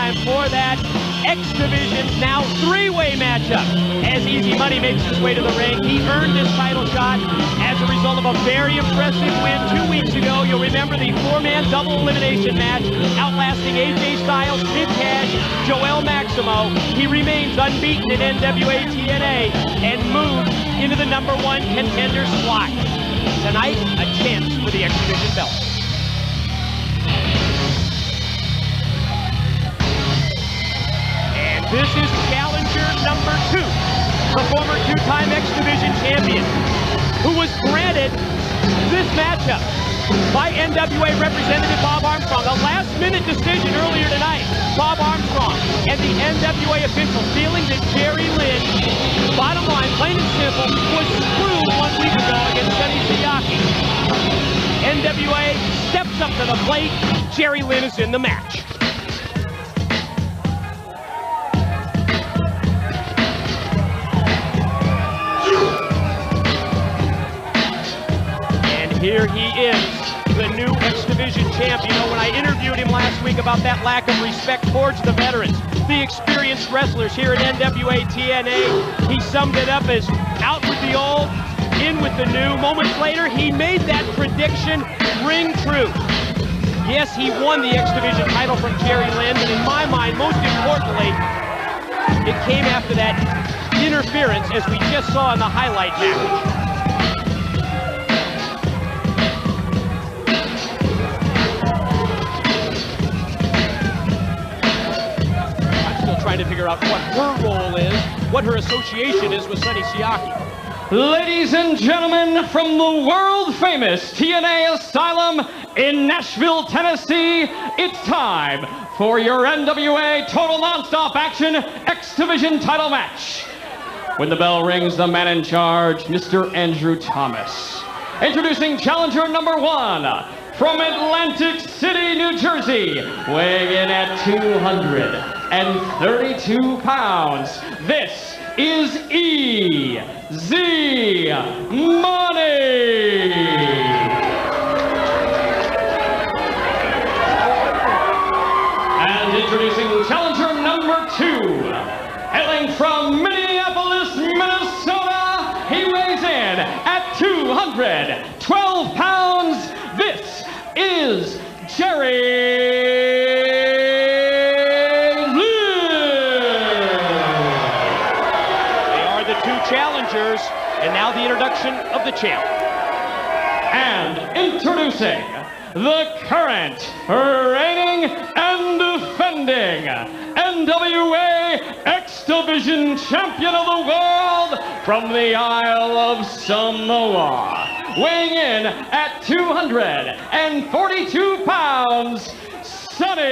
time for that X Division, now three-way matchup. As Easy Money makes his way to the ring, he earned this title shot as a result of a very impressive win 2 weeks ago. You'll remember the four-man double elimination match, outlasting AJ Styles, Kid Cash, Joel Maximo. He remains unbeaten in NWA TNA and moves into the #1 contender slot. Tonight, a chance for the X Division belt. And this is challenger #2, the former two-time X Division champion, who was granted this matchup by NWA representative Bob Armstrong. A last-minute decision earlier tonight. Bob Armstrong and the NWA officials feeling that Jerry Lynn, bottom line, plain and simple, was screwed 1 week ago against Sonny Siaki. NWA steps up to the plate. Jerry Lynn is in the match. And here he is, the new X Division champ. You know, when I interviewed him last week about that lack of respect towards the veterans, the experienced wrestlers here at NWA TNA, he summed it up as out with the old, in with the new. Moments later, he made that prediction ring true. Yes, he won the X Division title from Jerry Lynn, but in my mind, most importantly, it came after that interference, as we just saw in the highlight match. Trying to figure out what her role is, what her association is with Sonny Siaki. Ladies and gentlemen, from the world-famous TNA Asylum in Nashville, Tennessee, it's time for your NWA Total Nonstop Action X Division title match. When the bell rings, the man in charge, Mr. Andrew Thomas. Introducing challenger #1, from Atlantic City, New Jersey, weighing in at 232 pounds. This is Easy Money. And introducing challenger #2, hailing from Minneapolis, Minnesota, he weighs in at 212 pounds. This is Jerry challengers, and now the introduction of the champ. And introducing the current, reigning, and defending NWA X Division champion of the world from the Isle of Samoa, weighing in at 242 pounds, Sonny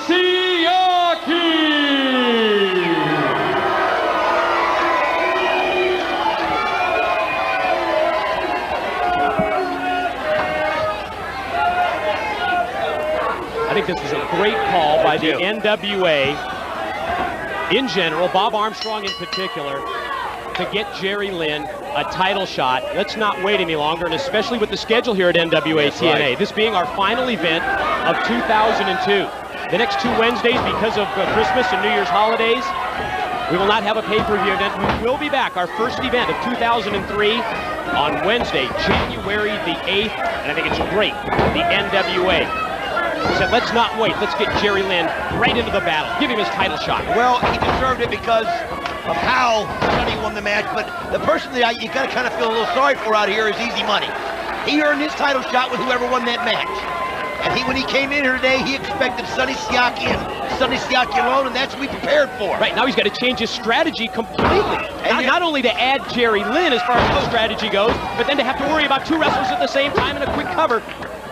Siaki. I think this is a great call by the NWA in general, Bob Armstrong in particular, to get Jerry Lynn a title shot. Let's not wait any longer, and especially with the schedule here at NWA TNA. Right. This being our final event of 2002. The next 2 Wednesdays, because of Christmas and New Year's holidays, we will not have a pay-per-view event. We will be back, our first event of 2003 on Wednesday, January the 8th, and I think it's great, the NWA said, let's not wait. Let's get Jerry Lynn right into the battle. Give him his title shot. Well, he deserved it because of how Sonny won the match, but the person that you gotta kind of feel a little sorry for out here is Easy Money. He earned his title shot with whoever won that match. And when he came in here today, he expected Sonny Siaki and Sonny Siaki alone, and that's what we prepared for. Right, now he's got to change his strategy completely. And not only to add Jerry Lynn as far as the strategy goes, but then to have to worry about 2 wrestlers at the same time in a quick cover.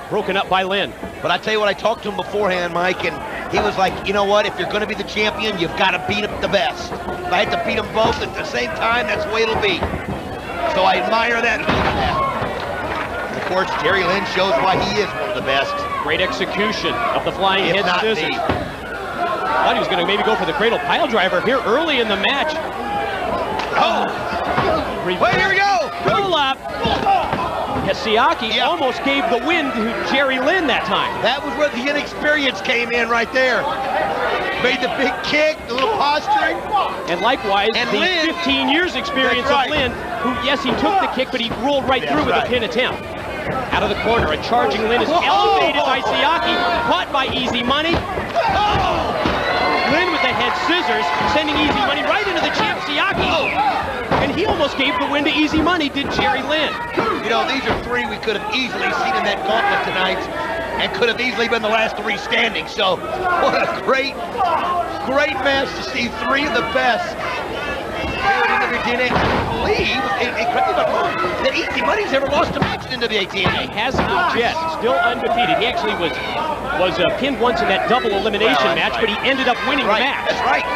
Broken up by Lynn. But I tell you what, I talked to him beforehand, Mike, and he was like, you know what, if you're going to be the champion, you've got to beat up the best. If I had to beat them both at the same time, that's the way it'll be. So I admire that. And of course, Jerry Lynn shows why he is one of the best. Great execution of the flying head scissors. Thought he was going to maybe go for the cradle pile driver here early in the match. Oh! Wait, here we go! Roll up. Siaki almost gave the win to Jerry Lynn that time. That was where the inexperience came in right there. Made the big kick, the little posturing. And likewise, and the Lynn, 15 years experience of Lynn, who, yes, he took the kick, but he rolled right through with a pin attempt. Out of the corner, a charging Lynn is elevated by Siaki, caught by Easy Money. Lynn with the head scissors, sending Easy Money right into the champ Siaki. And he almost gave the win to Easy Money, did Jerry Lynn. You know, these are three we could have easily seen in that gauntlet tonight, and could have easily been the last three standing. So, what a great match to see three of the best here at NWA TNA. I believe, correct me if I'm wrong, that Easy Money's ever lost a match in NWA TNA. He hasn't yet, still undefeated. He actually was pinned once in that double elimination match, but he ended up winning the match. That's right.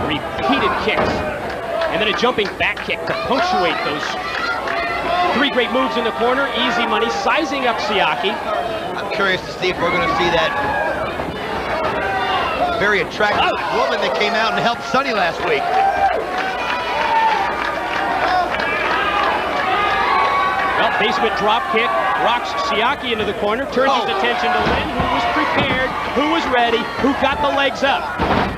Repeated kicks, and then a jumping back kick to punctuate those three great moves in the corner. Easy Money sizing up Siaki. I'm curious to see if we're going to see that very attractive woman that came out and helped Sonny last week. Well, basement drop kick rocks Siaki into the corner, turns his attention to Lynn, who was prepared, who was ready, who got the legs up.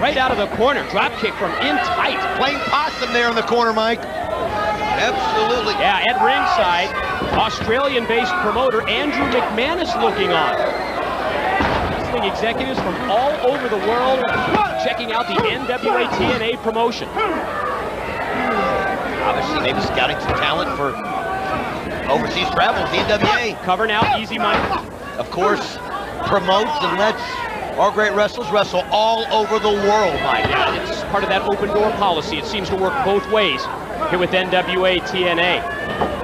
Right out of the corner, drop kick from in tight. Plain possum there in the corner, Mike. Absolutely. Yeah, at ringside, Australian-based promoter Andrew McManus looking on. Wrestling executives from all over the world checking out the NWA TNA promotion. Obviously, maybe scouting some talent for overseas travels, the NWA. Cover now, Easy Money. Of course, promotes and lets our great wrestlers wrestle all over the world, Mike. Yeah, it's part of that open door policy. It seems to work both ways here with NWA TNA.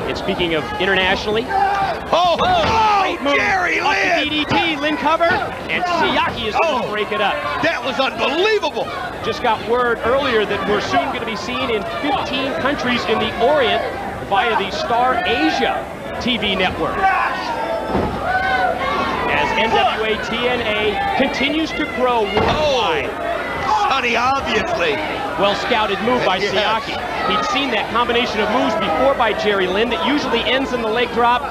And speaking of internationally, great move. Jerry Off Lynn! the DDT, Lynn cover, and Siaki is going to break it up. That was unbelievable. Just got word earlier that we're soon going to be seen in 15 countries in the Orient via the Star Asia TV network. As NWA TNA continues to grow worldwide. Sonny, obviously. Well scouted move by Siaki. He'd seen that combination of moves before by Jerry Lynn that usually ends in the leg drop,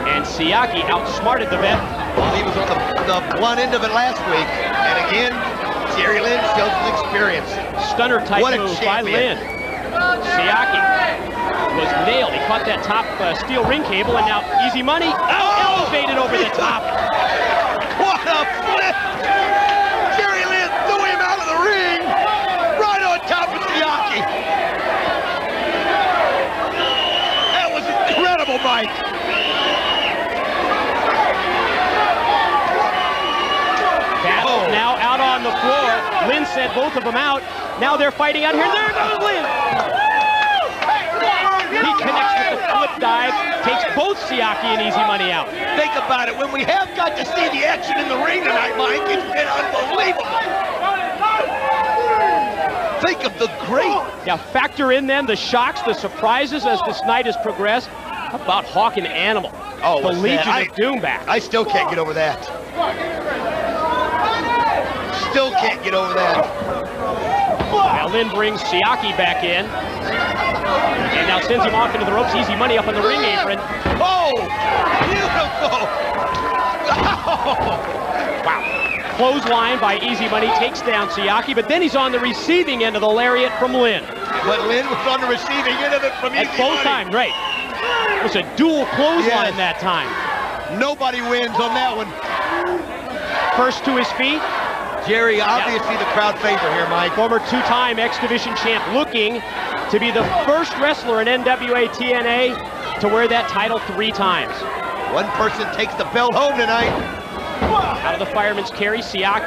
and Siaki outsmarted the vet. Well, he was on the blunt end of it last week, and again, Jerry Lynn shows his experience. Stunner type move by Lynn. Siaki was nailed. He caught that top steel ring cable, and now Easy Money elevated over the top. What a flip! Jerry Lynn threw him out of the ring, right on top of Siaki. That was incredible, Mike. Battle now out on the floor. Lynn sent both of them out. Now they're fighting out here. There goes Lynn. He connects with the flip dive, takes both Siaki and Easy Money out. Think about it. When we have got to see the action in the ring tonight, Mike, it's been unbelievable. Think of the great. Yeah, factor in then the shocks, the surprises as this night has progressed. How about Hawk and Animal? Oh, the Legion of Doom back. I still can't get over that. Still can't get over that. Now Lynn brings Siaki back in. And now sends him off into the ropes. Easy Money up on the ring apron. Oh, beautiful. Oh. Wow. Clothesline by Easy Money takes down Siaki, but then he's on the receiving end of the lariat from Lynn. But Lynn was on the receiving end of it from Easy Money. Both times, right. It was a dual clothesline that time. Nobody wins on that one. First to his feet. Jerry, obviously the crowd favorite here, Mike. Former two-time X Division champ, looking to be the first wrestler in NWA TNA to wear that title 3 times. One person takes the belt home tonight. Out of the fireman's carry, Siaki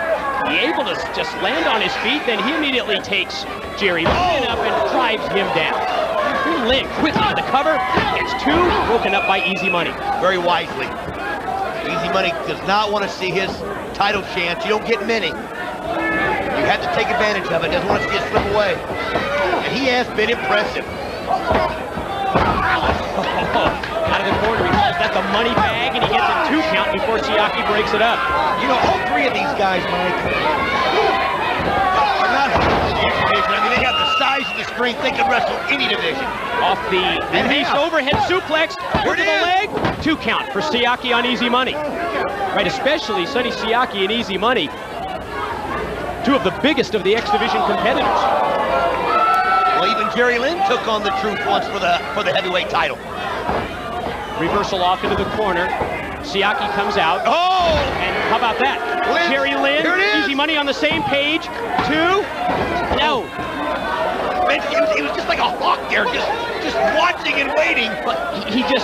able to just land on his feet, then he immediately takes Jerry Lynn up and drives him down. Lynn quickly to the cover, gets 2, broken up by Easy Money. Very wisely. Easy Money does not want to see his title chance. You don't get many. You have to take advantage of it. Doesn't want to see it slip away. And he has been impressive. Out of the corner, he calls that the money bag, and he gets a 2 count before Siaki breaks it up. You know, all 3 of these guys, Mike, They're not hard in the X division. I mean, they have the size and the strength. They can wrestle any division. Off the release overhead suplex. Here To it the is. leg. 2 count for Siaki on Easy Money. Right, especially Sonny Siaki and Easy Money. 2 of the biggest of the X Division competitors. Well, even Jerry Lynn took on the Truth once for the heavyweight title. Reversal off into the corner. Siaki comes out. Oh! And how about that? Lynn, Jerry Lynn, here it is. Easy Money on the same page. 2. No. Man, he was just like a hawk there, just watching and waiting. But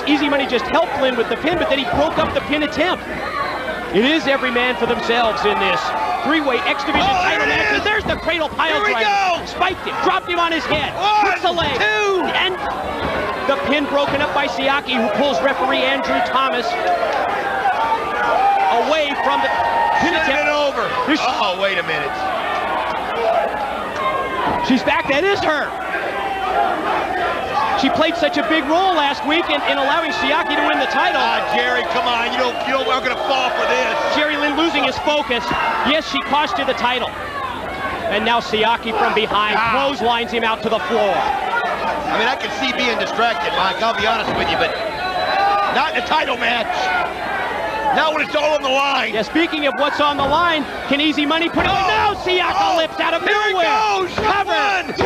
Easy Money just helped Lynn with the pin, but then he broke up the pin attempt. It is every man for themselves in this 3-way X Division title match. And there's the cradle pile Here we driver. go. Spiked him, dropped him on his head. 1, Hits the leg. 2. And the pin broken up by Siaki, who pulls referee Andrew Thomas away from the pin Turn it attempt. over. Oh, wait a minute. She's back. That is her. She played such a big role last week in allowing Siaki to win the title. Jerry, come on. You are going to fall for this. Jerry Lynn losing his focus. Yes, she cost you the title. And now Siaki from behind clotheslines him out to the floor. I mean, I can see being distracted, Mike. I'll be honest with you, but not in a title match. Not when it's all on the line. Yeah, speaking of what's on the line, can Easy Money put it? No, Siaki lips out of Here it nowhere. goes. Cover. 1, 2.